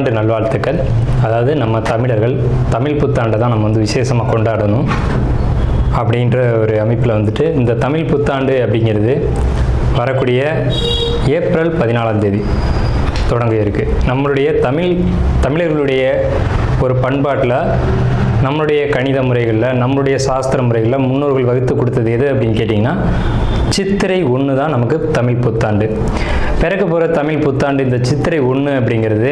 புத்தாண்டு நல்வாழ்த்துக்கள். அதாவது நம்ம தமிழர்கள் தமிழ் புத்தாண்டை தான் நம்ம வந்து விசேஷமாக கொண்டாடணும் அப்படின்ற ஒரு அமைப்பில் வந்துட்டு இந்த தமிழ் புத்தாண்டு அப்படிங்கிறது வரக்கூடிய ஏப்ரல் 14 தொடங்க இருக்குது. நம்மளுடைய தமிழர்களுடைய ஒரு பண்பாட்டில், நம்மளுடைய கணித முறைகளில், நம்மளுடைய சாஸ்திர முறைகளில் முன்னோர்கள் வகுத்து கொடுத்தது எது அப்படின்னு கேட்டிங்கன்னா சித்திரை 1 தான் நமக்கு தமிழ் புத்தாண்டு. பிறக்க போகிற தமிழ் புத்தாண்டு இந்த சித்திரை 1 அப்படிங்கிறது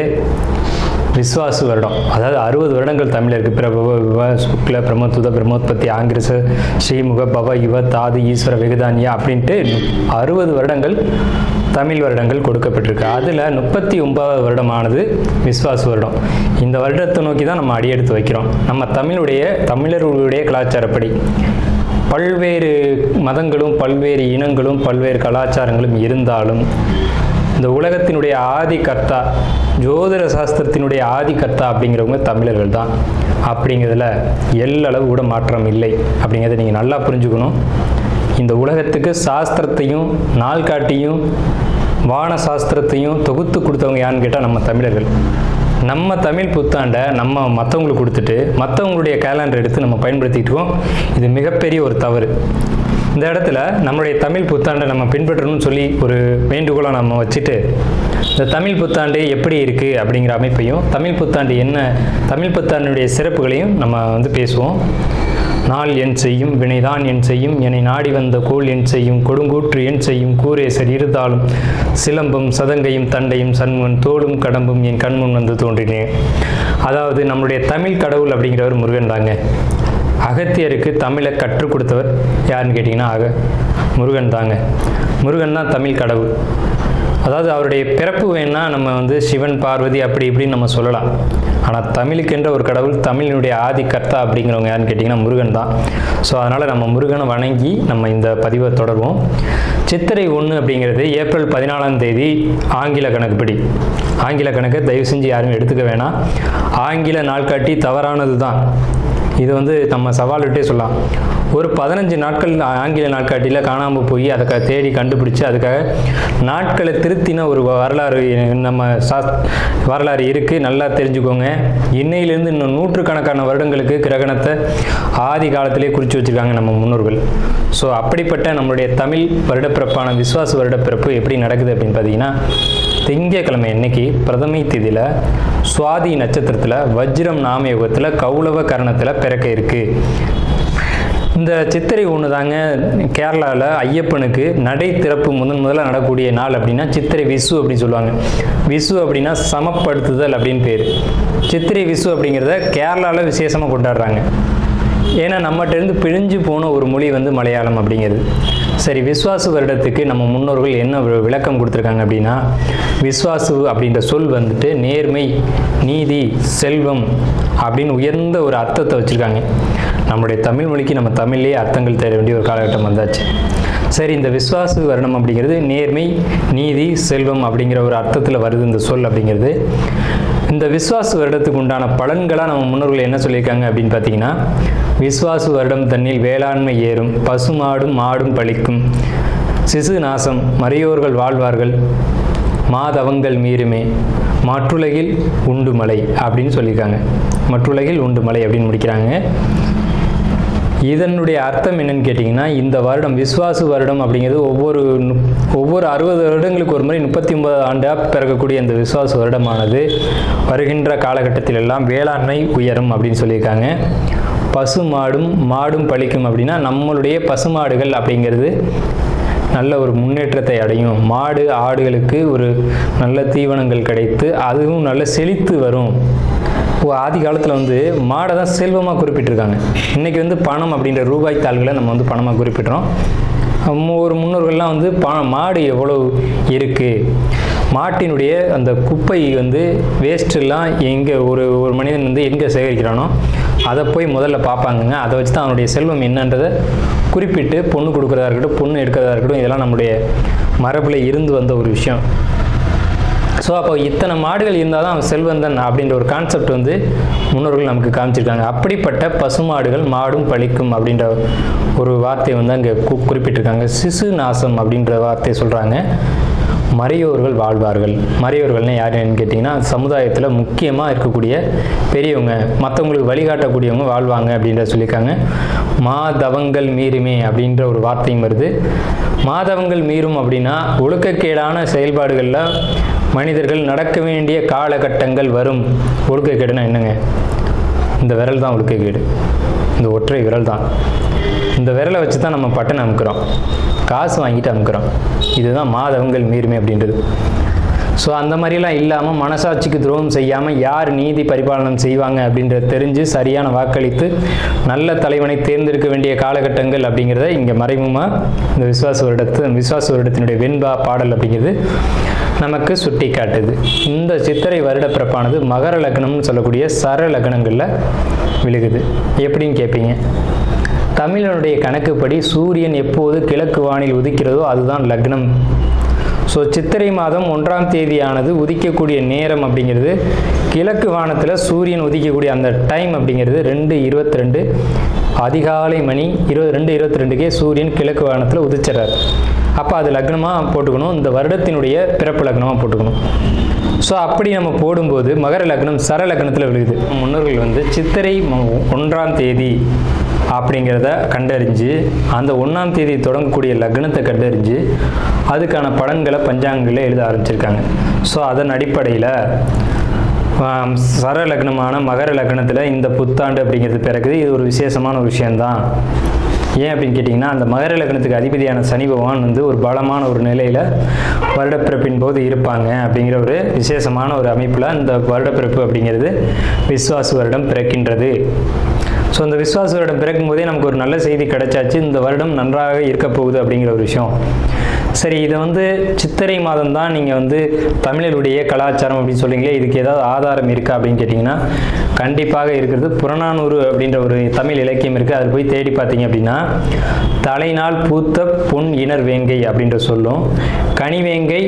விஸ்வாசு வருடம். அதாவது 60 வருடங்கள் தமிழருக்கு பிரபவ விவ சுக்ல பிரமோத்துத பிரமோத்பத்தி ஆங்கிரச ஸ்ரீமுக பவ யுவ தாது ஈஸ்வர வெகுதானியா அப்படின்ட்டு 60 வருடங்கள் தமிழ் வருடங்கள் கொடுக்கப்பட்டிருக்கு. அதில் 39வது வருடமானது விஸ்வாசு வருடம். இந்த வருடத்தை நோக்கி தான் நம்ம அடியெடுத்து வைக்கிறோம். நம்ம தமிழர்களுடைய கலாச்சாரப்படி பல்வேறு மதங்களும் பல்வேறு இனங்களும் பல்வேறு கலாச்சாரங்களும் இருந்தாலும் இந்த உலகத்தினுடைய ஆதி கர்த்தா, ஜோதிட சாஸ்திரத்தினுடைய ஆதி கர்த்தா அப்படிங்கிறவங்க தமிழர்கள் தான். அப்படிங்கிறதுல எல்லளவு கூட மாற்றம் இல்லை அப்படிங்கிறத நீங்கள் நல்லா புரிஞ்சுக்கணும். இந்த உலகத்துக்கு சாஸ்திரத்தையும் நாள்காட்டியும் வான சாஸ்திரத்தையும் தொகுத்து கொடுத்தவங்க யாருன்னு கேட்டால் நம்ம தமிழர்கள். நம்ம தமிழ் புத்தாண்டை நம்ம மற்றவங்களுக்கு கொடுத்துட்டு மற்றவங்களுடைய கேலண்டர் எடுத்து நம்ம பயன்படுத்திக்கிட்டு இருக்கோம். இது மிகப்பெரிய ஒரு தவறு. இந்த இடத்துல நம்மளுடைய தமிழ் புத்தாண்டை நம்ம பின்பற்றணும்னு சொல்லி ஒரு வேண்டுகோளை நம்ம வச்சுட்டு இந்த தமிழ் புத்தாண்டு எப்படி இருக்குது அப்படிங்கிற அமைப்பையும், தமிழ் புத்தாண்டு என்ன, தமிழ் புத்தாண்டுடைய சிறப்புகளையும் நம்ம வந்து பேசுவோம். நாள் என் செய்யும் வினைதான் என் செய்யும் என்னை நாடி வந்த கோள் என் செய்யும் கொடுங்கூற்று என் செய்யும் கூரேசர் இருந்தாலும் சிலம்பும் சதங்கையும் தண்டையும் சண்முன் தோளும் கடம்பும் என் கண்முன் வந்து தோன்றினேன். அதாவது நம்மளுடைய தமிழ் கடவுள் அப்படிங்கிறவர் முருகன் தாங்க. அகத்தியருக்கு தமிழை கற்றுக் கொடுத்தவர் யாருன்னு கேட்டிங்கன்னா முருகன் தாங்க. முருகன் தான் தமிழ் கடவுள். அதாவது அவருடைய பிறப்பு வேணால் நம்ம வந்து சிவன் பார்வதி அப்படி இப்படின்னு நம்ம சொல்லலாம். ஆனால் தமிழுக்கென்ற ஒரு கடவுள், தமிழினுடைய ஆதி கர்த்தா அப்படிங்கிறவங்க யாருன்னு கேட்டிங்கன்னா முருகன் தான். ஸோ அதனால் நம்ம முருகனை வணங்கி நம்ம இந்த பதிவை தொடர்வோம். சித்திரை 1 அப்படிங்கிறது ஏப்ரல் 14 ஆங்கில கணக்குப்படி. ஆங்கில கணக்கை தயவு செஞ்சு யாரும் எடுத்துக்க வேணாம். ஆங்கில நாள்காட்டி தவறானது தான். இது வந்து நம்ம சவால்கிட்டே சொல்லலாம். ஒரு 15 நாட்கள் ஆங்கில நாட்காட்டியில் காணாமல் போய் அதை தேடி கண்டுபிடிச்சி அதுக்காக நாட்களை திருத்தின ஒரு வரலாறு நம்ம வரலாறு இருக்குது. நல்லா தெரிஞ்சுக்கோங்க. இன்னையிலேருந்து இன்னும் நூற்றுக்கணக்கான வருடங்களுக்கு கிரகணத்தை ஆதி காலத்திலே குறித்து வச்சுருக்காங்க நம்ம முன்னோர்கள். ஸோ அப்படிப்பட்ட நம்மளுடைய தமிழ் வருடப்பிறப்பான விஸ்வாச வருடப்பிறப்பு எப்படி நடக்குது அப்படின்னு பார்த்தீங்கன்னா, திங்கட்கிழமை அன்னைக்கு பிரதமை திதியில் சுவாதி நட்சத்திரத்தில் வஜ்ரம் நாமயோகத்தில் கௌளவ கரணத்தில் பிறக்க இருக்குது. இந்த சித்திரை 1 தாங்க கேரளாவில் ஐயப்பனுக்கு நடை திறப்பு முதல்ல நடக்கக்கூடிய நாள் அப்படின்னா சித்திரை விசு அப்படின்னு சொல்லுவாங்க. விசு அப்படின்னா சமப்படுத்துதல் அப்படின்னு பேர். சித்திரை விசு அப்படிங்கிறத கேரளாவில் விசேஷமாக கொண்டாடுறாங்க. ஏன்னா நம்மகிட்டேருந்து பிழிஞ்சு போன ஒரு மொழி வந்து மலையாளம் அப்படிங்கிறது. சரி, விஸ்வாசு வருடத்துக்கு நம்ம முன்னோர்கள் என்ன விளக்கம் கொடுத்துருக்காங்க அப்படின்னா, விஸ்வாசு அப்படின்ற சொல் வந்துட்டு நேர்மை, நீதி, செல்வம் அப்படின்னு உயர்ந்த ஒரு அர்த்தத்தை வச்சுருக்காங்க. நம்மளுடைய தமிழ் மொழிக்கு நம்ம தமிழ்லேயே அர்த்தங்கள் தேட வேண்டிய ஒரு காலகட்டம் வந்தாச்சு. சரி, இந்த விஸ்வாசு வருடம் அப்படிங்கிறது நேர்மை, நீதி, செல்வம் அப்படிங்கிற ஒரு அர்த்தத்தில் வருது இந்த சொல் அப்படிங்கிறது. இந்த விஸ்வாசு வருடத்துக்கு உண்டான பலன்களாக நம்ம முன்னோர்கள் என்ன சொல்லியிருக்காங்க அப்படின்னு பார்த்தீங்கன்னா, விஸ்வாசு வருடம் தன்னில் வேளாண்மை ஏறும், பசுமாடும் மாடும் பழிக்கும், சிசு நாசம், மறையோர்கள் வாழ்வார்கள், மாதவங்கள் மீறுமே, மற்றுலகில் உண்டு மலை அப்படின்னு சொல்லியிருக்காங்க. மற்றுலகில் உண்டு மலை அப்படின்னு முடிக்கிறாங்க. இதனுடைய அர்த்தம் என்னன்னு கேட்டிங்கன்னா, இந்த வருடம் விஸ்வாசு வருடம் அப்படிங்கிறது ஒவ்வொரு 60 வருடங்களுக்கு ஒரு முறை 39 ஆண்டாக பிறக்கக்கூடிய இந்த விஸ்வாசு வருடமானது வருகின்ற காலகட்டத்தில் எல்லாம் வேளாண்மை உயரும் அப்படின்னு சொல்லியிருக்காங்க. பசு மாடும் பழிக்கும் அப்படின்னா நம்மளுடைய பசுமாடுகள் அப்படிங்கிறது நல்ல ஒரு முன்னேற்றத்தை அடையும். மாடு ஆடுகளுக்கு ஒரு நல்ல தீவனங்கள் கிடைத்து அதுவும் நல்ல செழித்து வரும். ஆதி காலத்தில் வந்து மாடை தான் செல்வமாக குறிப்பிட்டிருக்காங்க. இன்றைக்கி வந்து பணம் அப்படின்ற ரூபாய் தாள்களை நம்ம வந்து பணமாக குறிப்பிட்றோம். ஒரு முன்னோர்கள்லாம் வந்து மாடு எவ்வளோ இருக்குது, மாட்டினுடைய அந்த குப்பை வந்து வேஸ்ட்டெல்லாம் எங்கே ஒரு மனிதன் வந்து எங்கே சேகரிக்கிறானோ அதை போய் முதல்ல பார்ப்பாங்கங்க. அதை வச்சு தான் அவனுடைய செல்வம் என்னன்றதை குறிப்பிட்டு பொண்ணு கொடுக்குறதா இருக்கட்டும், பொண்ணு எடுக்கிறதா இருக்கட்டும், இதெல்லாம் நம்முடைய மரபில் இருந்து வந்த ஒரு விஷயம். ஸோ அப்போ இத்தனை மாடுகள் இருந்தால் தான் அவன் செல்வந்தன் அப்படின்ற ஒரு கான்செப்ட் வந்து முன்னோர்கள் நமக்கு காமிச்சிருக்காங்க. அப்படிப்பட்ட பசுமாடுகள் மாடும் பழிக்கும் அப்படின்ற ஒரு வார்த்தையை வந்து அங்கே குறிப்பிட்டிருக்காங்க. சிசு நாசம் அப்படின்ற வார்த்தையை சொல்கிறாங்க. மறையோர்கள் வாழ்வார்கள். மறையோர்கள்னு யாருன்னு கேட்டிங்கன்னா சமுதாயத்தில் முக்கியமாக இருக்கக்கூடிய பெரியவங்க, மற்றவங்களுக்கு வழிகாட்டக்கூடியவங்க வாழ்வாங்க அப்படின்ற சொல்லியிருக்காங்க. மாதவங்கள் மீறுமே அப்படின்ற ஒரு வார்த்தையும் வருது. மாதவங்கள் மீறும் அப்படின்னா ஒழுக்கக்கேடான செயல்பாடுகளில் மனிதர்கள் நடக்க வேண்டிய காலகட்டங்கள் வரும். ஒழுக்கக்கேடுனா என்னங்க? இந்த விரல் தான் ஒழுக்கக்கேடு, இந்த ஒற்றை விரல் தான். இந்த விரலை வச்சு தான் நம்ம பட்டன் அமுக்கிறோம், காசு வாங்கிட்டு அமுக்கிறோம். இதுதான் மாதவங்கள் மீறுமே அப்படின்றது. ஸோ அந்த மாதிரிலாம் இல்லாமல் மனசாட்சிக்கு துரோகம் செய்யாமல் யார் நீதி பரிபாலனம் செய்வாங்க அப்படின்றத தெரிஞ்சு சரியான வாக்களித்து நல்ல தலைவனை தேர்ந்தெடுக்க வேண்டிய காலகட்டங்கள் அப்படிங்கிறத இங்கே மறைமுகமாக இந்த விசுவாச வருடத்தினுடைய வெண்பா பாடல் அப்படிங்கிறது நமக்கு சுட்டி காட்டுது. இந்த சித்திரை வருட பிறப்பானது மகர லக்னம்னு சொல்லக்கூடிய சர லக்னங்களில் விழுகுது. எப்படின்னு கேட்பீங்க. தமிழனுடைய கணக்குப்படி சூரியன் எப்போது கிழக்கு வானில் உதிக்கிறதோ அதுதான் லக்னம். ஸோ சித்திரை மாதம் 1ஆம் தேதியானது உதிக்கக்கூடிய நேரம் அப்படிங்கிறது கிழக்கு வானத்தில் சூரியன் உதிக்கக்கூடிய அந்த டைம் அப்படிங்கிறது 2:22 அதிகாலை மணி 2:22க்கே சூரியன் கிழக்கு வானத்தில் உதிச்சிடறாரு. அப்போ அது லக்னமாக போட்டுக்கணும், இந்த வருடத்தினுடைய பிறப்பு லக்னமாக போட்டுக்கணும். ஸோ அப்படி நம்ம போடும்போது மகர லக்னம் சர லக்னத்தில் விழுகுது. முன்னோர்கள் சித்திரை 1ஆம் தேதி அப்படிங்கிறத கண்டறிஞ்சு அந்த 1ஆம் தேதி தொடங்கக்கூடிய லக்னத்தை கண்டறிஞ்சு அதுக்கான பலன்களை பஞ்சாங்கங்களில் எழுத ஆரம்பிச்சிருக்காங்க. ஸோ அதன் அடிப்படையில் சர லக்னமான மகர லக்னத்தில் இந்த புத்தாண்டு அப்படிங்கிறது பிறகுது. இது ஒரு விசேஷமான ஒரு விஷயந்தான். ஏன் அப்படின்னு கேட்டிங்கன்னா, அந்த மகர லக்னத்துக்கு அதிபதியான சனி பகவான் ஒரு பலமான ஒரு நிலையில் வருடப்பிறப்பின் போது இருப்பாங்க அப்படிங்கிற ஒரு விசேஷமான ஒரு அமைப்பில் இந்த வருடப்பிறப்பு அப்படிங்கிறது விஸ்வாச வருடம் பிறக்கின்றது. ஸோ இந்த விஸ்வாச வருடம் பிறக்கும் போதே நமக்கு ஒரு நல்ல செய்தி கிடைச்சாச்சு, இந்த வருடம் நன்றாக இருக்க போகுது அப்படிங்கிற ஒரு விஷயம். சரி, இதை சித்திரை மாதம் தான் நீங்கள் தமிழருடைய கலாச்சாரம் அப்படின்னு சொல்கிறீங்களே, இதுக்கு ஏதாவது ஆதாரம் இருக்கா அப்படின்னு கேட்டிங்கன்னா கண்டிப்பாக இருக்கிறது. புறநானூறு அப்படின்ற ஒரு தமிழ் இலக்கியம் இருக்குது. அதில் போய் தேடி பார்த்தீங்க அப்படின்னா தலைநாள் பூத்த பொன் இணர் வேங்கை அப்படின்ற சொல்லும், கனிவேங்கை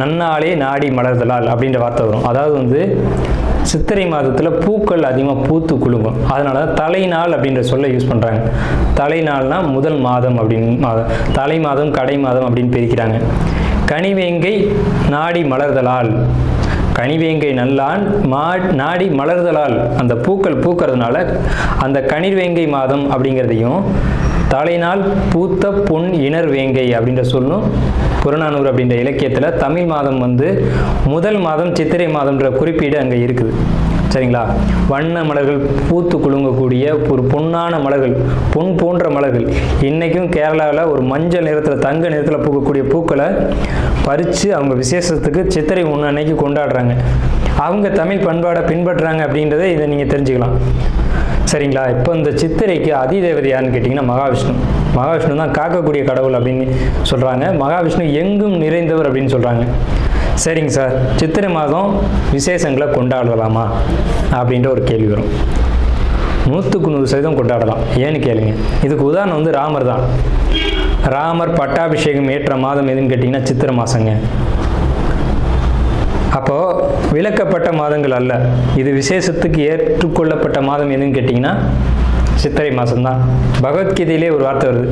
நன்னாளே நாடி மலர்தலால் அப்படின்ற வார்த்தை வரும். அதாவது சித்திரை மாதத்தில் பூக்கள் அதிகமாக பூத்து குலுங்கும். அதனால தலைநாள் அப்படின்ற சொல்ல யூஸ் பண்ணுறாங்க. தலைநாள்னா முதல் மாதம் அப்படின்னு தலை மாதம் கடை மாதம் அப்படின்னு பிரிக்கிறாங்க. கனிவேங்கை நாடி மலர்தலால், கனிவேங்கை நல்லான் நாடி மலர்தலால், அந்த பூக்கள் பூக்கிறதுனால அந்த கனிவேங்கை மாதம் அப்படிங்கிறதையும் தலைநாள் பூத்த பொன் இணர் வேங்கை அப்படின்ற சொல்லும் புறநானூறு அப்படின்ற இலக்கியத்தில் தமிழ் மாதம் முதல் மாதம் சித்திரை மாதம்ன்ற குறிப்பீடு அங்கே இருக்குது. சரிங்களா? வண்ண மலர்கள் பூத்து குலுங்கக்கூடிய ஒரு பொன்னான மலர்கள், பொன் போன்ற மலர்கள். இன்றைக்கும் கேரளாவில் ஒரு மஞ்சள் நிறத்தில் தங்க நிறத்தில் பூக்கக்கூடிய பூக்களை பறித்து அவங்க விசேஷத்துக்கு சித்திரை 1 அன்னைக்கு கொண்டாடுறாங்க. அவங்க தமிழ் பண்பாடை பின்பற்றுறாங்க அப்படின்றத இதை நீங்கள் தெரிஞ்சுக்கலாம். சரிங்களா? இப்போ இந்த சித்திரைக்கு அதிதேவதை யாருன்னு கேட்டிங்கன்னா மகாவிஷ்ணு. மகாவிஷ்ணு தான் காக்கக்கூடிய கடவுள் அப்படின்னு சொல்கிறாங்க. மகாவிஷ்ணு எங்கும் நிறைந்தவர் அப்படின்னு சொல்கிறாங்க. சரிங்க சார், சித்திரை மாதம் விசேஷங்களை கொண்டாடலாமா அப்படின்ற ஒரு கேள்வி வரும். 100% கொண்டாடலாம். ஏன்னு கேளுங்க. இதுக்கு உதாரணம் ராமர் தான். ராமர் பட்டாபிஷேகம் ஏற்ற மாதம் எதுன்னு கேட்டிங்கன்னா சித்திரை மாதங்க. அப்போது விலக்கப்பட்ட மாதங்கள் அல்ல, இது விசேஷத்துக்கு ஏற்றுக்கொள்ளப்பட்ட மாதம் எதுன்னு கேட்டிங்கன்னா சித்திரை மாதம்தான். பகவத்கீதையிலே ஒரு வார்த்தை வருது,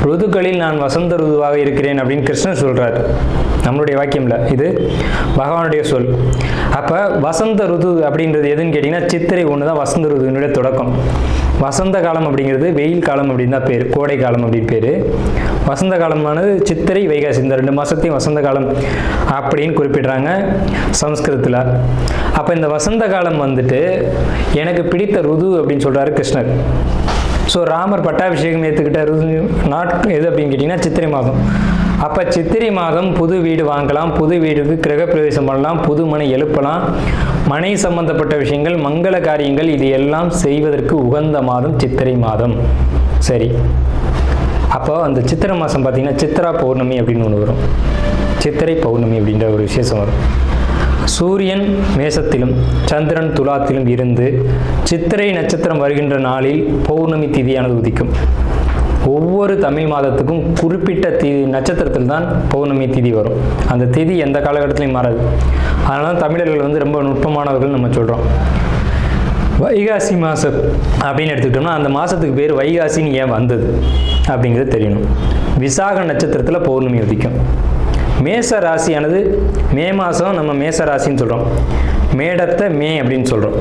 ருதுக்களில் நான் வசந்த ருதுவாக இருக்கிறேன் அப்படின்னு கிருஷ்ணன் சொல்கிறார். நம்மளுடைய வாக்கியம்ல, இது பகவானுடைய சொல். அப்போ வசந்த ருது அப்படின்றது எதுன்னு கேட்டிங்கன்னா சித்திரை 1 தான் வசந்த ருதுனுடைய தொடக்கம். வசந்த காலம் அப்படிங்கிறது வெயில் காலம் அப்படின்னு தான் பேர், கோடை காலம் அப்படின்னு பேர். வசந்த காலமானது சித்திரை வைகாசி, இந்த 2 மாதத்தையும் வசந்த காலம் அப்படின்னு குறிப்பிடுறாங்க சமஸ்கிருதத்தில். அப்போ இந்த வசந்த காலம் எனக்கு பிடித்த ருது அப்படின்னு சொல்கிறாரு கிருஷ்ணர். ஸோ ராமர் பட்டாபிஷேகம் ஏற்றுக்கிட்ட ருது எது அப்படின்னு கேட்டிங்கன்னா சித்திரை மாதம். அப்போ சித்திரை மாதம் புது வீடு வாங்கலாம், புது வீடுக்கு கிரகப்பிரவேசம் பண்ணலாம், புது மனை எழுப்பலாம், மனை சம்பந்தப்பட்ட விஷயங்கள், மங்கள காரியங்கள் இது எல்லாம் செய்வதற்கு உகந்த மாதம் சித்திரை மாதம். சரி, அப்போ அந்த சித்திரை மாதம் பார்த்திங்கன்னா சித்ரா பௌர்ணமி அப்படின்னு ஒன்று வரும். சித்திரை பௌர்ணமி அப்படின்ற ஒரு விசேஷம் வரும். சூரியன் மேசத்திலும் சந்திரன் துலாத்திலும் இருந்து சித்திரை நட்சத்திரம் வருகின்ற நாளில் பௌர்ணமி திதியானது உதிக்கும். ஒவ்வொரு தமிழ் மாதத்துக்கும் குறிப்பிட்ட நட்சத்திரத்தில் தான் பௌர்ணமி திதி வரும். அந்த திதி எந்த காலகட்டத்திலையும் மாறாது. அதனால தமிழர்கள் ரொம்ப நுட்பமானவர்கள் நம்ம சொல்கிறோம். வைகாசி மாதம் அப்படின்னு எடுத்துக்கிட்டோம்னா அந்த மாதத்துக்கு பேர் வைகாசின்னு ஏன் வந்தது அப்படிங்கிறது தெரியணும். விசாக நட்சத்திரத்தில் பௌர்ணமி உதிக்கும். மேச ராசியானது மே மாதம் நம்ம மேச ராசின்னு சொல்கிறோம், மேடத்தை மே அப்படின்னு சொல்கிறோம்.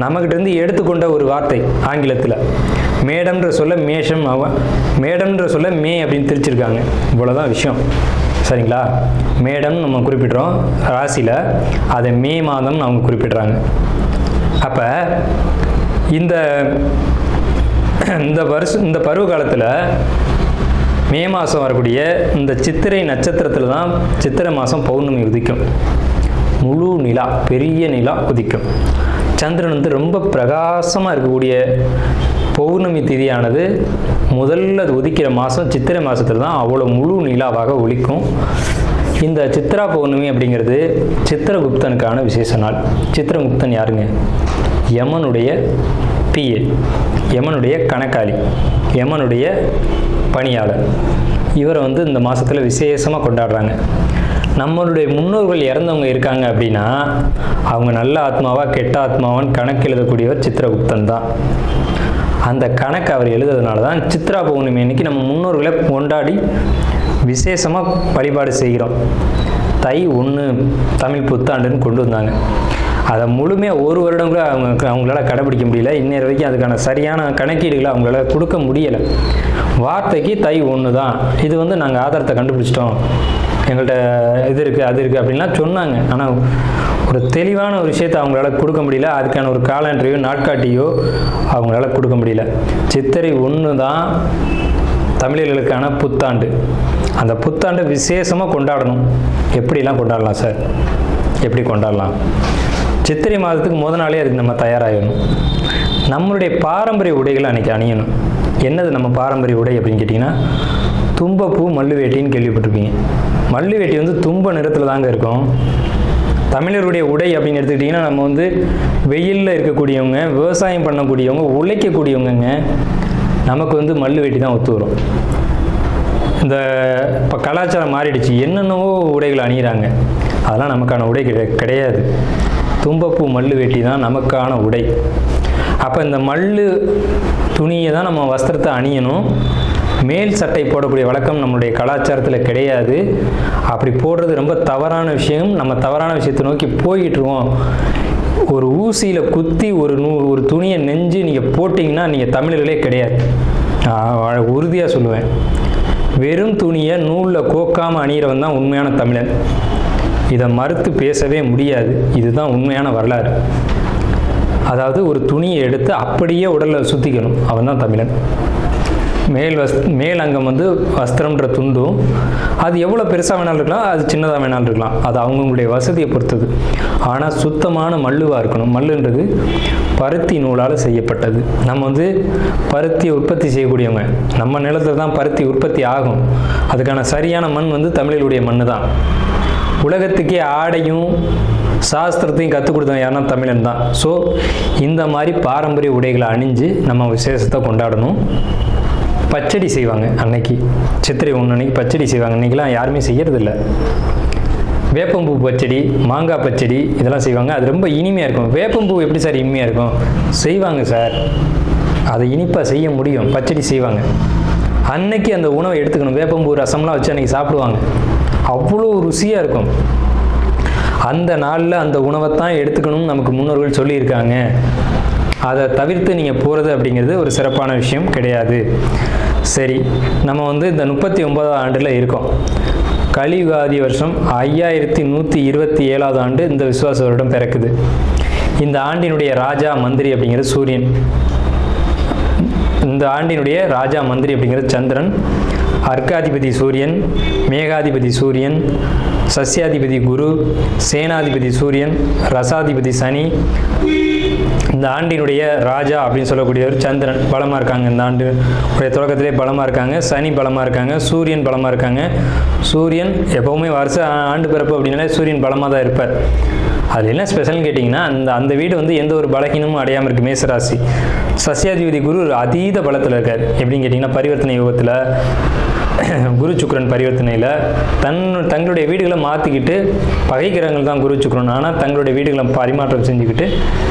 நம்மக்கிட்டேருந்து எடுத்துக்கொண்ட ஒரு வார்த்தை ஆங்கிலத்தில். மேடம்ன்ற சொல்ல மேஷம், மேடம்ன்ற சொல்ல மே அப்படின்னு திரிச்சிருக்காங்க. இவ்வளோதான் விஷயம், சரிங்களா? மேடம் நம்ம குறிப்பிட்றோம் ராசியில், அதை மே மாதம் அவங்க குறிப்பிட்றாங்க. அப்போ இந்த பருவ காலத்தில் மே மாதம் வரக்கூடிய இந்த சித்திரை நட்சத்திரத்தில் தான் சித்திரை மாதம் பௌர்ணமி உதிக்கும். முழு நிலா, பெரிய நிலா உதிக்கும். சந்திரன் வந்து ரொம்ப பிரகாசமாக இருக்கக்கூடிய பௌர்ணமி திதியானது முதல்ல உதிக்கிற மாதம் சித்திரை மாதத்தில் தான் அவ்வளோ முழு நிலாவாக ஒலிக்கும். இந்த சித்ரா பௌர்ணமி அப்படிங்கிறது சித்திரகுப்தனுக்கான விசேஷ நாள். சித்திரகுப்தன் யாருங்க? யமனுடைய பிஏ, யமனுடைய கணக்காளி, யமனுடைய பணியாளர். இவரை வந்து இந்த மாதத்தில் விசேஷமாக கொண்டாடுறாங்க. நம்மளுடைய முன்னோர்கள் இறந்தவங்க இருக்காங்க அப்படின்னா அவங்க நல்ல ஆத்மாவா கெட்ட ஆத்மாவான்னு கணக்கு எழுதக்கூடியவர் சித்திரகுப்தன் தான். அந்த கணக்கு அவர் எழுதுறதுனால தான் சித்ரா பௌர்ணமி அன்னைக்கு நம்ம முன்னோர்களை கொண்டாடி விசேஷமாக வழிபாடு செய்கிறோம். தை 1 தமிழ் புத்தாண்டுன்னு கொண்டு வந்தாங்க. அதை முழுமையாக ஒரு வருடம் கூட அவங்களால கடைபிடிக்க முடியல. இன்னொரு வரைக்கும் அதுக்கான சரியான கணக்கீடுகளை அவங்களால கொடுக்க முடியலை. வார்த்தைக்கு தை 1 தான், இது வந்து நாங்கள் ஆதாரத்தை கண்டுபிடிச்சிட்டோம், எங்கள்கிட்ட இது இருக்குது அது இருக்குது அப்படின்லாம் சொன்னாங்க. ஆனால் ஒரு தெளிவான ஒரு விஷயத்தை அவங்களால கொடுக்க முடியல. அதுக்கான ஒரு காலண்டரையோ நாட்காட்டியோ அவங்களால கொடுக்க முடியல. சித்திரை 1 தான் தமிழர்களுக்கான புத்தாண்டு. அந்த புத்தாண்டை விசேஷமாக கொண்டாடணும். எப்படிலாம் கொண்டாடலாம் சார்? எப்படி கொண்டாடலாம்? சித்திரை மாதத்துக்கு முத நாளே அதுக்கு நம்ம தயாராகணும். நம்மளுடைய பாரம்பரிய உடைகளை அன்றைக்கி அணியணும். என்னது நம்ம பாரம்பரிய உடை அப்படின்னு கேட்டிங்கன்னா, தும்பப்பூ மல்லு வேட்டின்னு கேள்விப்பட்டிருப்பீங்க. மல்லு வேட்டி வந்து தும்ப நிறத்தில் தாங்க இருக்கும். தமிழருடைய உடை அப்படின்னு எடுத்துக்கிட்டிங்கன்னா, நம்ம வந்து வெயிலில் இருக்கக்கூடியவங்க, விவசாயம் பண்ணக்கூடியவங்க, உழைக்கக்கூடியவங்க, நமக்கு வந்து மல்லு வேட்டி தான் ஒத்து வரும். இந்த இப்போ கலாச்சாரம் மாறிடுச்சு, என்னென்னவோ உடைகள் அணிகிறாங்க. அதெல்லாம் நமக்கான உடை கிடையாது. தும்பப்பூ மல்லு வேட்டி தான் நமக்கான உடை. அப்போ இந்த மல்லு துணியை தான் நம்ம வஸ்திரத்தை அணியணும். மேல் சட்டை போடக்கூடிய வழக்கம் நம்மளுடைய கலாச்சாரத்தில் கிடையாது. அப்படி போடுறது ரொம்ப தவறான விஷயம். நம்ம தவறான விஷயத்தை நோக்கி போய்கிட்டுருவோம். ஒரு ஊசியில் குத்தி ஒரு துணியை நெஞ்சு நீங்கள் போட்டிங்கன்னா நீங்கள் தமிழர்களே கிடையாது. உறுதியாக சொல்லுவேன். வெறும் துணியை நூலில் கோக்காமல் அணிகிறவன் தான் உண்மையான தமிழன். இதை மறுத்து பேசவே முடியாது. இதுதான் உண்மையான வரலாறு. அதாவது ஒரு துணியை எடுத்து அப்படியே உடலில் சுற்றிக்கணும், அவன் தான் தமிழன். மேல் அங்கம் வந்து வஸ்திரம்ன்ற துண்டும், அது எவ்வளோ பெருசாக வேணாலும் இருக்கலாம், அது சின்னதாக வேணாலும் இருக்கலாம். அது அவங்களுடைய வசதியை பொறுத்தது. ஆனால் சுத்தமான மல்லுவாக இருக்கணும். மல்லுன்றது பருத்தி நூலால் செய்யப்பட்டது. நம்ம வந்து பருத்தியை உற்பத்தி செய்யக்கூடியவங்க. நம்ம நிலத்தில் தான் பருத்தி உற்பத்தி ஆகும். அதுக்கான சரியான மண் வந்து தமிழர்களுடைய மண் தான். உலகத்துக்கே ஆடையும் சாஸ்திரத்தையும் கற்றுக் கொடுத்தவங்க யாருன்னா தமிழன் தான். ஸோ இந்த மாதிரி பாரம்பரிய உடைகளை அணிஞ்சு நம்ம விசேஷத்தை கொண்டாடணும். பச்சடி செய்வாங்க அன்னைக்கு, சித்திரை 1 அன்னைக்கு பச்சடி செய்வாங்க. இன்றைக்கெலாம் யாருமே செய்யறதில்ல. வேப்பம்பூ பச்சடி, மாங்காய் பச்சடி இதெல்லாம் செய்வாங்க. அது ரொம்ப இனிமையாக இருக்கும். வேப்பம்பூ எப்படி சார் இனிமையாக இருக்கும்? செய்வாங்க சார், அதை இனிப்பாக செய்ய முடியும். பச்சடி செய்வாங்க. அன்னைக்கு அந்த உணவை எடுத்துக்கணும். வேப்பம்பூ ரசம்லாம் வச்சு அன்றைக்கி சாப்பிடுவாங்க. அவ்வளோ ருசியாக இருக்கும். அந்த நாளில் அந்த உணவை தான் எடுத்துக்கணும்னு நமக்கு முன்னோர்கள் சொல்லியிருக்காங்க. அதை தவிர்த்து நீங்கள் போகிறது அப்படிங்கிறது ஒரு சிறப்பான விஷயம் கிடையாது. சரி, நம்ம வந்து இந்த 39ஆவது ஆண்டில் இருக்கோம். கலியுகாதி வருஷம் 5127ஆவது ஆண்டு இந்த விசுவாச வருடம் பிறக்குது. இந்த ஆண்டினுடைய ராஜா மந்திரி அப்படிங்கிறது சூரியன். இந்த ஆண்டினுடைய ராஜா மந்திரி அப்படிங்கிறது சந்திரன். அர்க்காதிபதி சூரியன், மேகாதிபதி சூரியன், சஸ்யாதிபதி குரு, சேனாதிபதி சூரியன், ரசாதிபதி சனி. இந்த ஆண்டினுடைய ராஜா அப்படின்னு சொல்லக்கூடியவர் சந்திரன் பலமாக இருக்காங்க. இந்த ஆண்டு தொடக்கத்திலே பலமாக இருக்காங்க. சனி பலமாக இருக்காங்க. சூரியன் பலமாக இருக்காங்க. சூரியன் எப்போவுமே வருஷ ஆண்டு பிறப்பு அப்படின்னாலே சூரியன் பலமாக தான் இருப்பார். அது என்ன ஸ்பெஷல்னு கேட்டிங்கன்னா, அந்த வீடு வந்து எந்த ஒரு பலகீனமும் அடையாமல் இருக்குது. மேசராசி. சஸ்யாதிபதி குரு அதீத பலத்தில் இருக்கார். எப்படின்னு கேட்டிங்கன்னா, பரிவர்த்தனை யோகத்தில் குரு சுக்கிரன் பரிவர்த்தனையில் தங்களுடைய வீடுகளை மாற்றிக்கிட்டு, பகைக்கிறவங்கள் தான் குரு சுக்கிரன், ஆனால் தங்களுடைய வீடுகளை பரிமாற்றம் செஞ்சுக்கிட்டு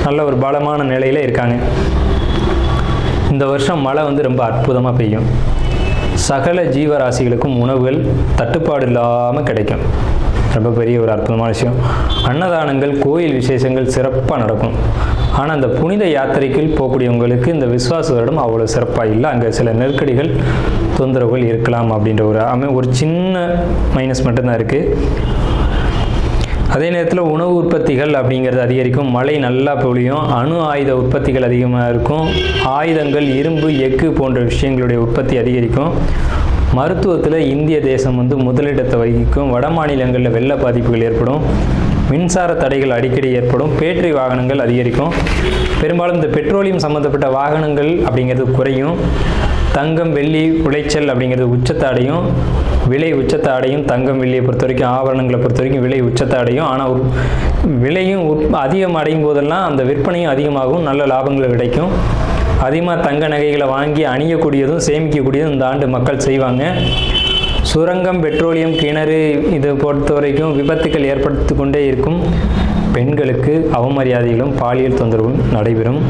நல்ல ஒரு பலமான நிலையில் இருக்காங்க. இந்த வருஷம் மழை வந்து ரொம்ப அற்புதமாக பெய்யும். சகல ஜீவராசிகளுக்கும் உணவுகள் தட்டுப்பாடு இல்லாமல் கிடைக்கும். ரொம்ப பெரிய ஒரு அற்புதமான விஷயம். அன்னதானங்கள், கோயில் விசேஷங்கள் சிறப்பாக நடக்கும். ஆனால் அந்த புனித யாத்திரைக்குள் போகக்கூடியவங்களுக்கு இந்த விஸ்வாச வருடம் அவ்வளோ சிறப்பாக இல்லை. அங்கே சில நெருக்கடிகள், தொந்தரவுகள் இருக்கலாம் அப்படின்ற ஒரு சின்ன மைனஸ் மட்டும்தான் இருக்குது. அதே நேரத்தில் உணவு உற்பத்திகள் அப்படிங்கிறது அதிகரிக்கும். மழை நல்லா பொழியும். அணு ஆயுத உற்பத்திகள் அதிகமாக இருக்கும். ஆயுதங்கள், இரும்பு, எஃகு போன்ற விஷயங்களுடைய உற்பத்தி அதிகரிக்கும். மருத்துவத்தில் இந்திய தேசம் முதலிடத்தை வகிக்கும். வட மாநிலங்களில் வெள்ள பாதிப்புகள் ஏற்படும். மின்சார தடைகள் அடிக்கடி ஏற்படும். பேட்டரி வாகனங்கள் அதிகரிக்கும். பெரும்பாலும் இந்த பெட்ரோலியம் சம்மந்தப்பட்ட வாகனங்கள் அப்படிங்கிறது குறையும். தங்கம், வெள்ளி உளைச்சல் அப்படிங்கிறது உச்சத்தை அடையும். விலை உச்சத்தை அடையும். தங்கம், வெள்ளியை பொறுத்த வரைக்கும், ஆபரணங்களை பொறுத்த வரைக்கும் விலை உச்சத்தை அடையும். ஆனால் விலையும் அதிகம் அடையும் போதெல்லாம் அந்த விற்பனையும் அதிகமாகும். நல்ல லாபங்கள் கிடைக்கும். அதிகமாக தங்க நகைகளை வாங்கி அணியக்கூடியதும் சேமிக்கக்கூடியதும் இந்த ஆண்டு மக்கள் செய்வாங்க. சுரங்கம், பெட்ரோலியம், கிணறு இதை பொறுத்த வரைக்கும் விபத்துக்கள் ஏற்படுத்தி கொண்டே இருக்கும். பெண்களுக்கு அவமரியாதைகளும் பாலியல் தொந்தரவும் நடைபெறும்.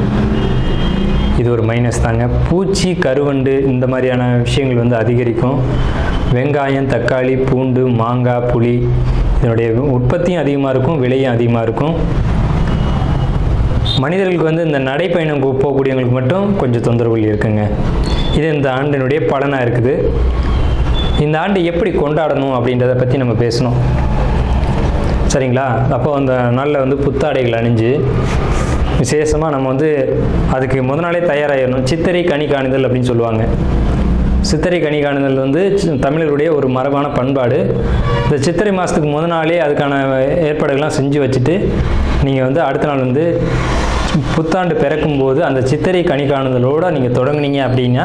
இது ஒரு மைனஸ் தாங்க. பூச்சி, கருவண்டு இந்த மாதிரியான விஷயங்கள் அதிகரிக்கும். வெங்காயம், தக்காளி, பூண்டு, மாங்காய், புளி இதனுடைய உற்பத்தியும் அதிகமாக இருக்கும். விலையும் அதிகமாக இருக்கும். மனிதர்களுக்கு இந்த நடைப்பயணம் போகக்கூடியவங்களுக்கு மட்டும் கொஞ்சம் தொந்தரவுகள் இருக்குங்க. இது இந்த ஆண்டினுடைய பலனாக இருக்குது. இந்த ஆண்டு எப்படி கொண்டாடணும் அப்படின்றத பற்றி நம்ம பேசணும், சரிங்களா? அப்போ அந்த நாளில் புத்தாடைகள் அணிஞ்சு விசேஷமாக நம்ம அதுக்கு முத நாளே தயாராகிடணும். சித்திரை கனி காணுதல் அப்படின்னு சொல்லுவாங்க. சித்திரை கனி காணுதல் தமிழர்களுடைய ஒரு மரபான பண்பாடு. இந்த சித்திரை மாதத்துக்கு முத நாளே அதுக்கான ஏற்பாடுகள்லாம் செஞ்சு வச்சுட்டு நீங்கள் அடுத்த நாள் புத்தாண்டு பிறக்கும்போது அந்த சித்திரை கனி காணுதலோடு நீங்கள் தொடங்குனீங்க அப்படின்னா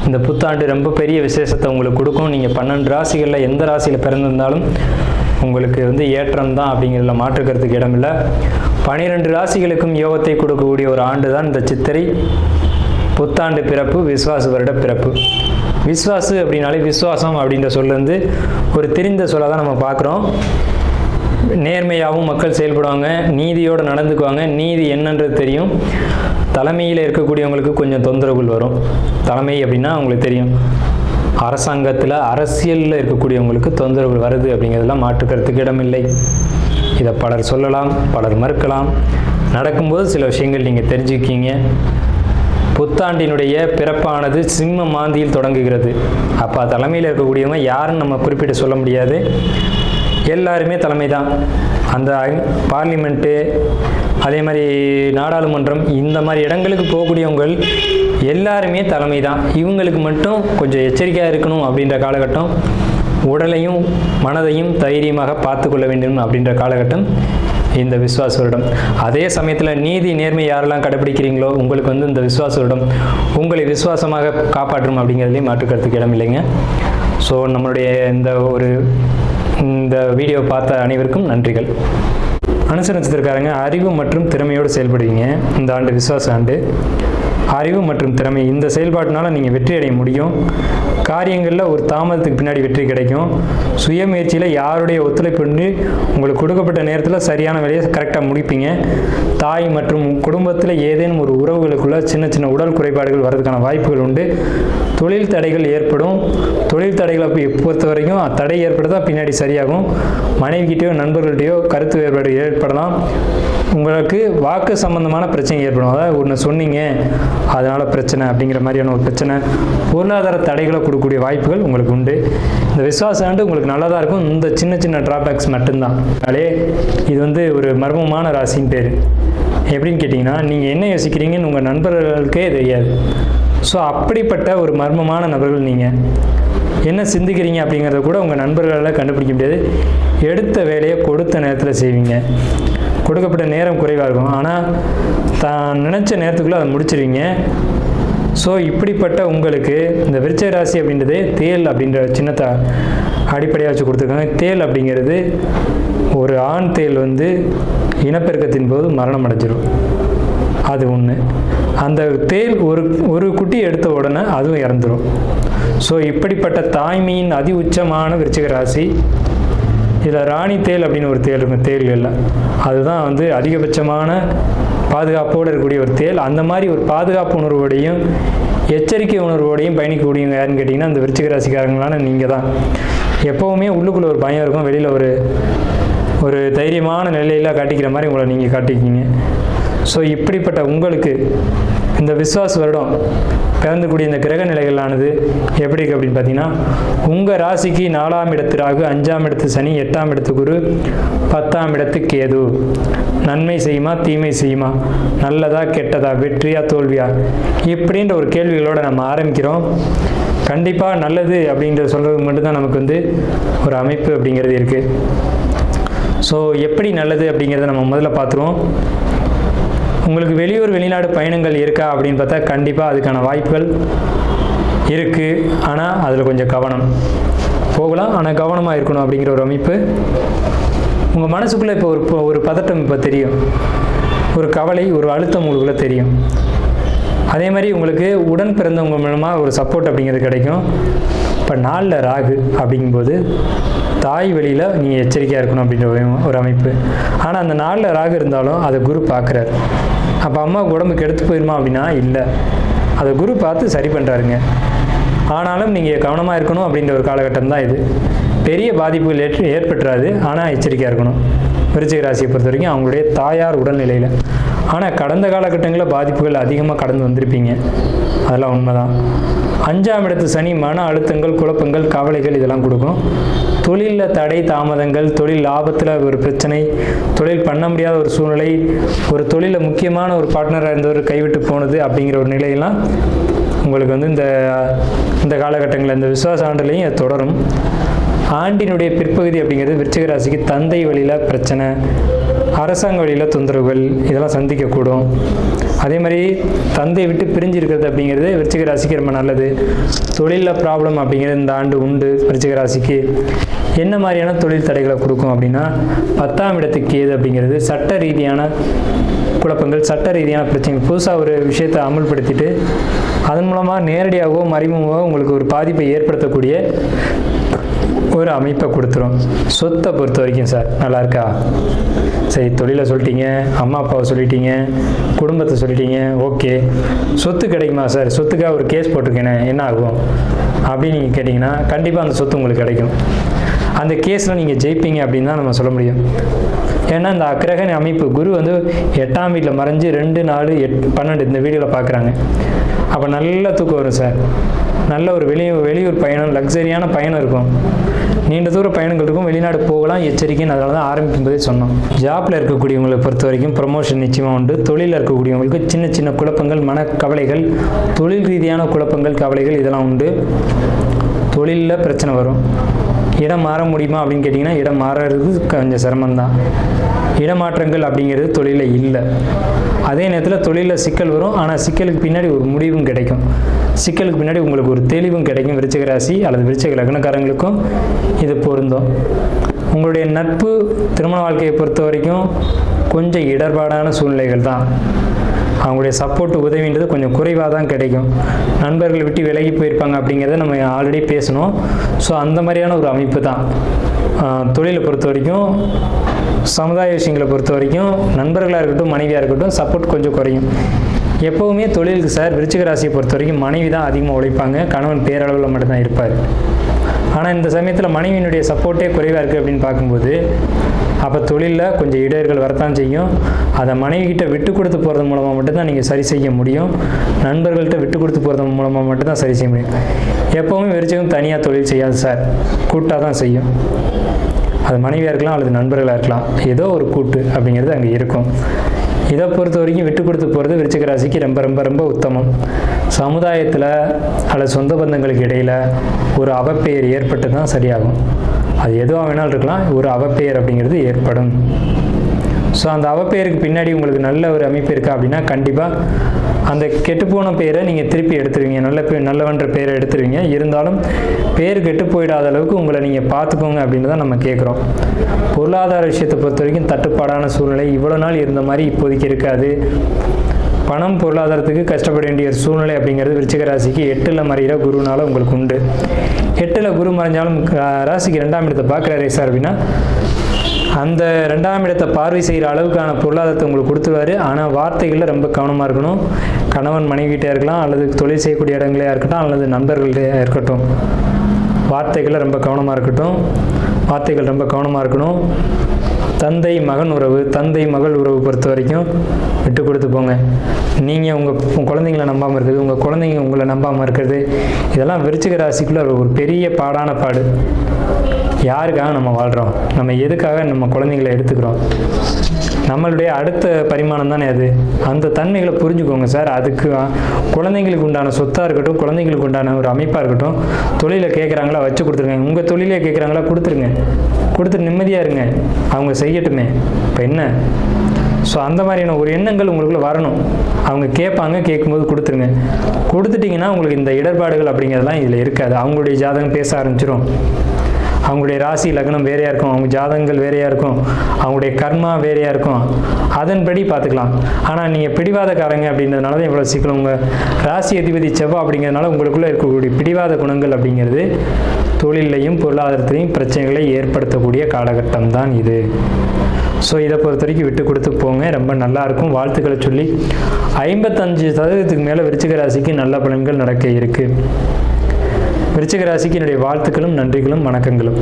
இந்த புத்தாண்டு ரொம்ப பெரிய விசேஷத்தை உங்களுக்கு கொடுக்கும். நீங்கள் 12 ராசிகளில் எந்த ராசியில் பிறந்திருந்தாலும் உங்களுக்கு ஏற்றம் தான் அப்படிங்கிறதுல மாற்றுக்கிறதுக்கு இடமில்லை. 12 ராசிகளுக்கும் யோகத்தை கொடுக்கக்கூடிய ஒரு ஆண்டு தான் இந்த சித்திரை புத்தாண்டு பிறப்பு, விஸ்வாச வருட பிறப்பு. விஸ்வாசு அப்படின்னாலே விஸ்வாசம் அப்படின்ற சொல்ல ஒரு தெரிந்த சொல்ல தான் நம்ம பார்க்குறோம். நேர்மையாகவும் மக்கள் செயல்படுவாங்க, நீதியோடு நடந்துக்குவாங்க. நீதி என்னன்றது தெரியும். தலைமையில் இருக்கக்கூடியவங்களுக்கு கொஞ்சம் தொந்தரவுகள் வரும். தலைமை அப்படின்னா உங்களுக்கு தெரியும், அரசாங்கத்தில் அரசியலில் இருக்கக்கூடியவங்களுக்கு தொந்தரவுகள் வருது அப்படிங்கிறதெல்லாம் மாற்றுக்கிறதுக்கு இடமில்லை. இதை பலர் சொல்லலாம், பலர் மறுக்கலாம். நடக்கும்போது சில விஷயங்கள் நீங்கள் தெரிஞ்சுக்கிங்க. புத்தாண்டினுடைய பிறப்பானது சிம்ம மாந்தியில் தொடங்குகிறது. அப்போ தலைமையில் இருக்கக்கூடியவங்க யாருன்னு நம்ம குறிப்பிட்டு சொல்ல முடியாது. எல்லாருமே தலைமை தான். அந்த பார்லிமெண்ட்டு, அதே மாதிரி நாடாளுமன்றம், இந்த மாதிரி இடங்களுக்கு போகக்கூடியவங்க எல்லாருமே தலைமை தான். இவங்களுக்கு மட்டும் கொஞ்சம் எச்சரிக்கையாக இருக்கணும் அப்படின்ற காலகட்டம். உடலையும் மனதையும் தைரியமாக பார்த்து கொள்ள வேண்டும் அப்படின்ற காலகட்டம் இந்த விஸ்வாச வருடம். அதே சமயத்தில் நீதி, நேர்மை யாரெல்லாம் கடைபிடிக்கிறீங்களோ உங்களுக்கு இந்த விஸ்வாச வருடம் உங்களை விசுவாசமாக காப்பாற்றும் அப்படிங்கிறதுலையும் மாற்றுக்கிறதுக்கு இடம் இல்லைங்க. ஸோ நம்மளுடைய இந்த வீடியோ பார்த்த அனைவருக்கும் நன்றிகள். அனுச நட்சத்திரக்காரங்க அறிவு மற்றும் திறமையோடு செயல்படுவீங்க. இந்த ஆண்டு விஸ்வாச ஆண்டு. அறிவு மற்றும் திறமை இந்த செயல்பாட்டினால நீங்கள் வெற்றி அடைய முடியும். காரியங்களில் ஒரு தாமதத்துக்கு பின்னாடி வெற்றி கிடைக்கும். சுயமுயற்சியில் யாருடைய ஒத்துழைப்பு உங்களுக்கு கொடுக்கப்பட்ட நேரத்தில் சரியான வேலையை கரெக்டாக முடிப்பீங்க. தாய் மற்றும் குடும்பத்தில் ஏதேனும் ஒரு உறவுகளுக்குள்ள சின்ன சின்ன உடல் குறைபாடுகள் வர்றதுக்கான வாய்ப்புகள் உண்டு. தொழில் தடைகள் ஏற்படும். தொழில் தடைகளை பொறுத்த வரைக்கும் தடை ஏற்படுதான் பின்னாடி சரியாகும். மனைவிக்கிட்டேயோ நண்பர்கள்ட்டையோ கருத்து வேறுபாடு ஏற்படலாம். உங்களுக்கு வாக்கு சம்பந்தமான பிரச்சனை ஏற்படும். அதாவது ஒன்று சொன்னீங்க அதனால் பிரச்சனை அப்படிங்கிற மாதிரியான ஒரு பிரச்சனை. பொருளாதார தடைகளை கொடுக்கக்கூடிய வாய்ப்புகள் உங்களுக்கு உண்டு. இந்த விஸ்வாச ஆண்டு உங்களுக்கு நல்லா தான் இருக்கும். இந்த சின்ன சின்ன டிராபேக்ஸ் மட்டும்தான். அதே இது ஒரு மர்மமான ராசின்னு பேர். எப்படின்னு கேட்டிங்கன்னா, நீங்கள் என்ன யோசிக்கிறீங்கன்னு உங்கள் நண்பர்களுக்கே தெரியாது. ஸோ அப்படிப்பட்ட ஒரு மர்மமான நபர்கள் நீங்கள். என்ன சிந்திக்கிறீங்க அப்படிங்கிறத கூட உங்கள் நண்பர்களால் கண்டுபிடிக்க முடியாது. எடுத்த வேலையை கொடுத்த நேரத்தில் செய்வீங்க. கொடுக்கப்பட்ட நேரம் குறைவாக இருக்கும், ஆனால் தான் நினச்ச நேரத்துக்குள்ளே அதை முடிச்சிருவீங்க. ஸோ இப்படிப்பட்ட உங்களுக்கு இந்த விருச்சிக ராசி அப்படின்றது தேல் அப்படின்ற சின்னத்தை அடிப்படையாக வச்சு கொடுத்துருக்காங்க. தேல் அப்படிங்கிறது ஒரு ஆண் தேல் இனப்பெருக்கத்தின் போது மரணம் அடைஞ்சிடும். அது ஒன்று. அந்த தேல் ஒரு குட்டி எடுத்த உடனே அதுவும் இறந்துடும். ஸோ இப்படிப்பட்ட தாய்மையின் அதி உச்சமான விருச்சிக ராசி. இதில் ராணி தேல் அப்படின்னு ஒரு தேல் இருக்கும். தேல்களில் அதுதான் அதிகபட்சமான பாதுகாப்போடு இருக்கக்கூடிய ஒரு தேல். அந்த மாதிரி ஒரு பாதுகாப்பு உணர்வோடையும் எச்சரிக்கை உணர்வோடையும் பயணிக்கக்கூடியவங்க யாருன்னு கேட்டிங்கன்னா இந்த விருச்சிக ராசிக்காரங்களான நீங்கள் தான். எப்போவுமே உள்ளுக்குள்ளே ஒரு பயம் இருக்கும், வெளியில் ஒரு தைரியமான நிலையில் காட்டிக்கிற மாதிரி உங்களை நீங்கள் காட்டிக்கிங்க. ஸோ இப்படிப்பட்ட உங்களுக்கு இந்த விஸ்வாச வருடம் பிறந்தக்கூடிய இந்த கிரக நிலைகளானது எப்படி இருக்குது அப்படின்னு பார்த்தீங்கன்னா, உங்கள் ராசிக்கு 4ஆம் இடத்து ராகு, 5ஆம் இடத்து சனி, 8ஆம் இடத்து குரு, 10ஆம் இடத்து கேது. நன்மை செய்யுமா தீமை செய்யுமா, நல்லதா கெட்டதா, வெற்றியா தோல்வியா, இப்படின்ற ஒரு கேள்விகளோடு நம்ம ஆரம்பிக்கிறோம். கண்டிப்பாக நல்லது அப்படின்ற சொல்கிறது மட்டும்தான் நமக்கு ஒரு அமைப்பு அப்படிங்கிறது இருக்குது. ஸோ எப்படி நல்லது அப்படிங்கிறத நம்ம முதல்ல பார்த்துருவோம். உங்களுக்கு வெளியூர் வெளிநாடு பயணங்கள் இருக்கா அப்படின்னு பார்த்தா கண்டிப்பாக அதுக்கான வாய்ப்புகள் இருக்குது. ஆனால் அதில் கொஞ்சம் கவனம் போகலாம், ஆனால் கவனமாக இருக்கணும் அப்படிங்கிற ஒரு அமைப்பு. உங்கள் மனசுக்குள்ளே இப்போ ஒரு பதட்டம் இப்போ தெரியும், ஒரு கவலை, ஒரு அழுத்தம் உங்களுக்குள்ளே தெரியும். அதே மாதிரி உங்களுக்கு உடன் பிறந்தவங்க மூலமாக ஒரு சப்போர்ட் அப்படிங்கிறது கிடைக்கும். இப்போ 4ல் ராகு அப்படிங்கும்போது தாய் வழியில் நீங்கள் எச்சரிக்கையாக இருக்கணும் அப்படின்ற ஒரு அமைப்பு. ஆனால் அந்த 4ல் ராகு இருந்தாலும் அதை குரு பார்க்குறாரு. அப்போ அம்மாவுக்கு உடம்புக்கு எடுத்து போயிருமா அப்படின்னா இல்லை, அதை குரு பார்த்து சரி பண்ணுறாருங்க. ஆனாலும் நீங்கள் கவனமாக இருக்கணும் அப்படின்ற ஒரு காலகட்டம் தான் இது. பெரிய பாதிப்புகள் ஏற்பட்டுறாது, ஆனால் எச்சரிக்கையாக இருக்கணும். விருச்சிக ராசியை பொறுத்த வரைக்கும் அவங்களுடைய தாயார் உடல்நிலையில். ஆனால் கடந்த காலகட்டங்களில் பாதிப்புகள் அதிகமாக கடந்து வந்திருப்பீங்க, அதெல்லாம் உண்மைதான். 5ஆம் இடத்து சனி மன அழுத்தங்கள், குழப்பங்கள், கவலைகள் இதெல்லாம் கொடுக்கும். தொழிலில் தடை தாமதங்கள், தொழில் லாபத்தில் ஒரு பிரச்சனை, தொழில் பண்ண முடியாத ஒரு சூழ்நிலை, ஒரு தொழிலில் முக்கியமான ஒரு பார்ட்னராக இருந்தவர் கைவிட்டு போனது அப்படிங்கிற ஒரு நிலையெல்லாம் உங்களுக்கு இந்த காலகட்டங்களில் இந்த விசுவாச ஆண்டுலையும் அது தொடரும். ஆண்டினுடைய பிற்பகுதி அப்படிங்கிறது விருச்சிக ராசிக்கு தந்தை வழியில் பிரச்சனை, அரசாங்க வழியில் தொந்தரவுகள் இதெல்லாம் சந்திக்கக்கூடும். அதே மாதிரி தந்தை விட்டு பிரிஞ்சு இருக்கிறது அப்படிங்கிறது விருச்சிக ராசிக்கு ரொம்ப நல்லது. தொழிலில் ப்ராப்ளம் அப்படிங்கிறது இந்த ஆண்டு உண்டு. விருச்சிக ராசிக்கு என்ன மாதிரியான தொழில் தடைகளை கொடுக்கும் அப்படின்னா, 10ஆம் இடத்துக்கு கேது அப்படிங்கிறது சட்ட ரீதியான குழப்பங்கள், சட்ட ரீதியான பிரச்சனை. புதுசாக ஒரு விஷயத்தை அமுல்படுத்திட்டு அதன் மூலமாக நேரடியாகவோ மறைமுகமாகவோ உங்களுக்கு ஒரு பாதிப்பை ஏற்படுத்தக்கூடிய ஒரு அமைப்பை கொடுத்துரும். சொத்தை பொறுத்த வரைக்கும் சார் நல்லா இருக்கா? சரி, தொழிலை சொல்லிட்டீங்க, அம்மா அப்பாவை சொல்லிட்டீங்க, குடும்பத்தை சொல்லிட்டீங்க, ஓகே. சொத்து கிடைக்குமா சார்? சொத்துக்காக ஒரு கேஸ் போட்டிருக்கேனே என்ன ஆகும் அப்படின்னு நீங்கள் கேட்டிங்கன்னா கண்டிப்பாக அந்த சொத்து உங்களுக்கு கிடைக்கும். அந்த கேஸில் நீங்கள் ஜெயிப்பீங்க அப்படின்னு தான் நம்ம சொல்ல முடியும். ஏன்னா இந்த கிரக அமைப்பு குரு 8ஆம் வீட்டில் மறைஞ்சு 2, 4, 8, 12 இந்த வீடியோவில் பார்க்குறாங்க. அப்போ நல்ல தூக்கம் வரும் சார். நல்ல ஒரு வெளியூர் பயணம், லக்ஸரியான பயணம் இருக்கும், நீண்ட தூர பயணங்கள் இருக்கும், வெளிநாடு போகலாம், எச்சரிக்கைன்னு அதனால தான் ஆரம்பிக்கும்போதே சொன்னோம். ஜாப்பில் இருக்கக்கூடியவங்களை பொறுத்த வரைக்கும் ப்ரமோஷன் நிச்சயமாக உண்டு. தொழிலில் இருக்கக்கூடியவங்களுக்கு சின்ன சின்ன குழப்பங்கள், மனக்கவலைகள், தொழில் ரீதியான குழப்பங்கள், கவலைகள் இதெல்லாம் உண்டு. தொழிலில் பிரச்சனை வரும். இடம் மாற முடியுமா அப்படின்னு கேட்டிங்கன்னா இடம் மாறுறது கொஞ்சம் சிரமம்தான். இடமாற்றங்கள் அப்படிங்கிறது தொழிலில் இல்லை. அதே நேரத்தில் தொழிலில் சிக்கல் வரும், ஆனால் சிக்கலுக்கு பின்னாடி ஒரு முடிவும் கிடைக்கும். சிக்கலுக்கு பின்னாடி உங்களுக்கு ஒரு தெளிவும் கிடைக்கும். விருச்சிக ராசி அல்லது விருச்சிக லக்னக்காரங்களுக்கும் இது பொருந்தும். உங்களுடைய நட்பு, திருமண வாழ்க்கையை பொறுத்த வரைக்கும் கொஞ்சம் இடர்பாடான சூழ்நிலைகள் தான். அவங்களுடைய சப்போர்ட், உதவின்றது கொஞ்சம் குறைவாக தான் கிடைக்கும். நண்பர்களை விட்டு விலகி போயிருப்பாங்க அப்படிங்கிறத நம்ம ஆல்ரெடி பேசணும். ஸோ அந்த மாதிரியான ஒரு அமைப்பு தான். தொழிலை பொறுத்த வரைக்கும், சமுதாய விஷயங்களை பொறுத்த வரைக்கும் நண்பர்களாக இருக்கட்டும், மனைவியாக இருக்கட்டும், சப்போர்ட் கொஞ்சம் குறையும். எப்போவுமே தொழிலுக்கு சார் விருச்சிக ராசியை பொறுத்த வரைக்கும் மனைவி தான் அதிகமாக உழைப்பாங்க, கணவன் பேரளவில் மட்டும்தான் இருப்பார். ஆனால் இந்த சமயத்தில் மனைவியினுடைய சப்போர்ட்டே குறைவாக இருக்குது அப்படின்னு பார்க்கும்போது அப்போ தொழிலில் கொஞ்சம் இடர்கள் வரத்தான் செய்யும். அதை மனைவிக்கிட்ட விட்டு கொடுத்து போகிறது மூலமாக மட்டும்தான் நீங்கள் சரி செய்ய முடியும். நண்பர்கள்ட்ட விட்டு கொடுத்து போகிறது மூலமாக மட்டும்தான் சரி செய்ய முடியும். எப்போவுமே விருச்சிகம் தனியாக தொழில் செய்யாது சார், கூட்டாக தான் செய்யும். அது மனைவியாக இருக்கலாம் அல்லது நண்பர்களாக இருக்கலாம், ஏதோ ஒரு கூட்டு அப்படிங்கிறது அங்கே இருக்கும். இதை பொறுத்த வரைக்கும் விட்டு கொடுத்து போகிறது விருச்சிக ராசிக்கு ரொம்ப ரொம்ப ரொம்ப உத்தமம். சமுதாயத்தில் அல்லது சொந்த பந்தங்களுக்கு இடையில் ஒரு அவப்பெயர் ஏற்பட்டு தான் சரியாகும். அது எதுவாக வேணாலும் இருக்கலாம், ஒரு அவப்பெயர் அப்படிங்கிறது ஏற்படும். ஸோ அந்த அவப்பெயருக்கு பின்னாடி உங்களுக்கு நல்ல ஒரு அமைப்பு இருக்கா அப்படின்னா கண்டிப்பாக அந்த கெட்டுப்போன பேரை நீங்கள் திருப்பி எடுத்துருவீங்க, நல்லவன்ற பேரை எடுத்துருவீங்க. இருந்தாலும் பேர் கெட்டு போயிடாத அளவுக்கு உங்களை நீங்கள் பார்த்துக்கோங்க அப்படின்னு தான் நம்ம கேட்குறோம். பொருளாதார விஷயத்தை பொறுத்த வரைக்கும் தட்டுப்பாடான சூழ்நிலை இவ்வளோ நாள் இருந்த மாதிரி இப்போதைக்கு இருக்காது. பணம், பொருளாதாரத்துக்கு கஷ்டப்பட வேண்டிய சூழ்நிலை அப்படிங்கிறது விருச்சிக ராசிக்கு 8ல் மறைகிற குருனால உங்களுக்கு உண்டு. 8ல் குரு மறைஞ்சாலும் ராசிக்கு 2ஆம் இடத்தை பார்க்குறாரு சார் அப்படின்னா அந்த 2ஆம் இடத்தை பார்வை செய்கிற அளவுக்கான பொருளாதாரத்தை உங்களுக்கு கொடுத்துருவாரு. ஆனால் வார்த்தைகளில் ரொம்ப கவனமாக இருக்கணும். கணவன் மனைவிகிட்டே இருக்கலாம், அல்லது தொழில் செய்யக்கூடிய இடங்களே இருக்கட்டும், அல்லது நண்பர்களே இருக்கட்டும், வார்த்தைகளில் ரொம்ப கவனமாக இருக்கணும். தந்தை மகன் உறவு, தந்தை மகள் உறவு பொறுத்த வரைக்கும் விட்டு கொடுத்து போங்க. நீங்கள் உங்கள் குழந்தைங்களை நம்பாமல் இருக்கிறது, உங்கள் குழந்தைங்க உங்களை நம்பாமல் இருக்கிறது, இதெல்லாம் விருச்சிக ராசிக்குள்ளே ஒரு பெரிய பாடு. யாருக்காக நம்ம வாழ்கிறோம், நம்ம எதுக்காக நம்ம குழந்தைங்களை எடுத்துக்கிறோம், நம்மளுடைய அடுத்த பரிமாணம் தானே அது. அந்த தன்மைகளை புரிஞ்சுக்கோங்க சார். அதுக்கு குழந்தைங்களுக்கு உண்டான சொத்தாக இருக்கட்டும், குழந்தைங்களுக்கு உண்டான ஒரு அமைப்பாக இருக்கட்டும், தொழிலை கேட்குறாங்களா வச்சு கொடுத்துருங்க. உங்கள் தொழிலே கேட்குறாங்களா கொடுத்துட்டு நிம்மதியாக இருங்க, அவங்க செய்யட்டுமே. இப்போ என்ன, ஸோ அந்த மாதிரியான ஒரு எண்ணங்கள் உங்களுக்குள்ளே வரணும். அவங்க கேட்பாங்க, கேட்கும்போது கொடுத்துட்டிங்கன்னா உங்களுக்கு இந்த இடர்பாடுகள் அப்படிங்கிறதுலாம் இதில் இருக்காது. அவங்களுடைய ஜாதகம் பேச ஆரம்பிச்சிடும். அவங்களுடைய ராசி லக்னம் வேறையாக இருக்கும், அவங்க ஜாதகங்கள் வேறையாக இருக்கும், அவங்களுடைய கர்மா வேறையாக இருக்கும். அதன்படி பார்த்துக்கலாம். ஆனால் நீங்கள் பிடிவாதக்காரங்க அப்படின்றதுனால தான் இவ்வளோ சீக்கிரம் உங்கள் ராசி அதிபதி செவ்வாய் அப்படிங்கிறதுனால உங்களுக்குள்ளே இருக்கக்கூடிய பிடிவாத குணங்கள் அப்படிங்கிறது தொழிலையும் பொருளாதாரத்திலையும் பிரச்சனைகளை ஏற்படுத்தக்கூடிய காலகட்டம் தான் இது. ஸோ இதை பொறுத்த வரைக்கும் விட்டு கொடுத்து போங்க, ரொம்ப நல்லாயிருக்கும். வாழ்த்துக்களை சொல்லி 55% மேலே விருச்சிக ராசிக்கு நல்ல பலன்கள் நடக்க இருக்குது. விருச்சிக ராசிக்கு என்னுடைய வாழ்த்துக்களும் நன்றிகளும் வணக்கங்களும்.